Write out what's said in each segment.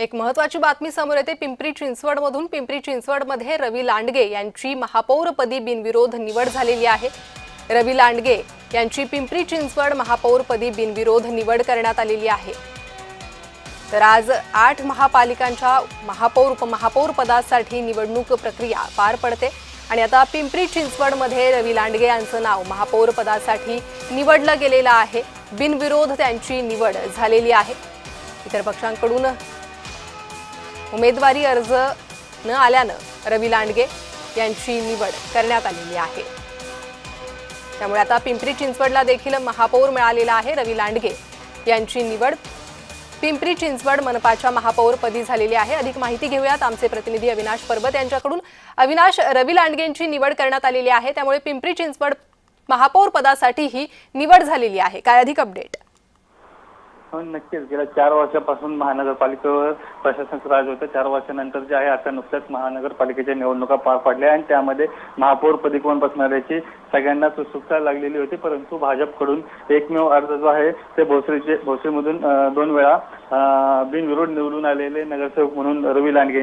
एक महत्त्वाची बातमी समोर येते पिंपरी चिंचवडमधून। पिंपरी चिंचवडमध्ये रवी लांडगे यांची महापौरपदी बिनविरोध निवड झालेली आहे। रवी लांडगे यांची पिंपरी चिंचवड महापौरपदी बिनविरोध निवड करण्यात आलेली आहे। तर आज 8 महापालिकांच्या महापौर उपमहापौर पदासाठी निवडणूक प्रक्रिया पार पडते आणि आता पिंपरी चिंचवडमध्ये रवी लांडगे यांचं नाव महापौर पदासाठी निवडलं गेलेलं आहे। बिनविरोध त्यांची निवड झालेली आहे। इतर पक्षांकडून उमेदवारी अर्ज न आल्यानं रवी लांडगे यांची निवड करण्यात आलेली आहे। त्यामुळे आता पिंपरी चिंचवडला देखील महापौर मिळालेला आहे। रवी लांडगे यांची निवड पिंपरी चिंचवड मनपाच्या महापौरपदी झालेली आहे। अधिक माहिती घेऊयात आमचे प्रतिनिधी अविनाश परबत यांच्याकडून। अविनाश, रवी लांडगेंची निवड करण्यात आलेली आहे, त्यामुळे पिंपरी चिंचवड महापौर पदासाठी ही निवड झालेली आहे। काय अधिक अपडेट? नक्कीच गेल्या 4 वर्षापासून महानगरपालिकेवर प्रशासनाचं राज होतं। 4 वर्षानंतर जे आहे आता नुकत्याच महानगरपालिकेच्या निवडणुका पार पडल्या आणि त्यामध्ये महापौर पदी कोण बसणाऱ्याची सगळ्यांनाच उत्सुकता लागलेली होती। परंतु भाजपकडून एकमेव अर्ज जो आहे ते भोसरीमधून 2 वेळा बिनविरोध निवडून आलेले नगरसेवक म्हणून रवी लांडगे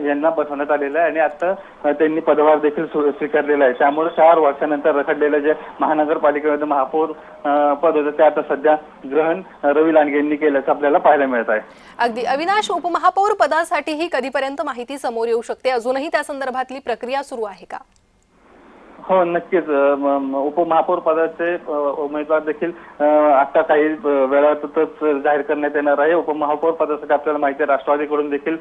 यांना बसवण्यात आलेलं आहे आणि आता त्यांनी पदभार देखील स्वीकारलेला आहे। त्यामुळे 4 वर्षानंतर रखडलेलं जे महानगरपालिकेमध्ये महापौर पद होतं ते आता सध्या ग्रहण रवी लांडगे यांनी केल्याचं आपल्याला पाहायला मिळत आहे। अगदी अविनाश, उपमहापौर पदासाठी ही कधीपर्यंत माहिती समोर येऊ शकते? अजूनही त्या संदर्भातली प्रक्रिया सुरू आहे का? हो, नक्कीच उपमहापौर पदाचे उमेदवार देखील आता काही वेळातच जाहीर करण्यात येणार आहे। उपमहापौर पदासाठी आपल्याला माहिती आहे राष्ट्रवादीकडून देखील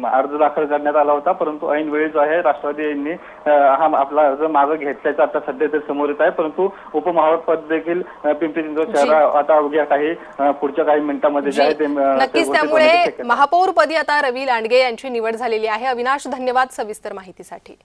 अर्ज दाखल करण्यात आला होता, परंतु ऐन वेळी जो आहे राष्ट्रवादी यांनी हा आपला अर्ज मागे घेतल्याचं आता सध्या ते समोर येत आहे। परंतु उपमहापौर पद देखील पिंपरी चिंचवड शहर आता अवघ्या पुढच्या काही मिनिटांमध्ये जे आहे ते नक्कीच, त्यामुळे महापौर पदी आता रवी लांडगे यांची निवड झालेली आहे। अविनाश, धन्यवाद सविस्तर माहितीसाठी।